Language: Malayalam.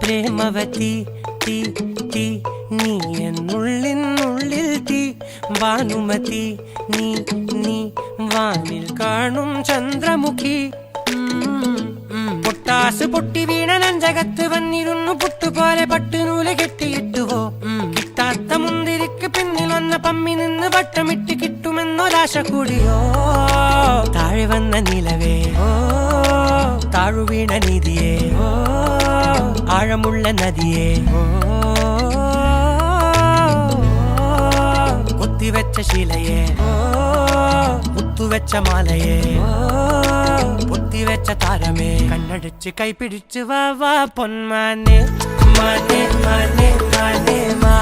പ്രേമവതി തീ തീ നീ എന്നുള്ളിനുള്ളിൽ തീ ഭാനുമതി നീ നീ വാനിൽ കാണും ചന്ദ്രമുഖി പൊട്ടാസ് പൊട്ടി വീണ നഞ്ചകത്ത് വന്നിരുന്നു പുട്ടുപോലെ പട്ടുനൂല് കെട്ടിയിട്ടുവോ കിട്ടാത്ത മുന്തിരിക്ക് പിന്നിൽ വന്ന പമ്മി നിന്ന് വട്ടമിട്ട് കിട്ടുമെന്നൊരാശ കൂടിയോ താഴെ വന്ന നിലവേ ഓ താഴു വീണ നിധിയേ ഓ ആഴമുള്ള നദിയേ ഓ കൊത്തിവെച്ച ശിലയേ ഓ മുത്തുവെച്ച മാലയേ പൊത്തിവെച്ച താരമേ കണ്ണടിച്ച് കൈപിടിച്ച് വാ വാ പൊന്മാനെ മാനേ മാനേ മാനേ മാ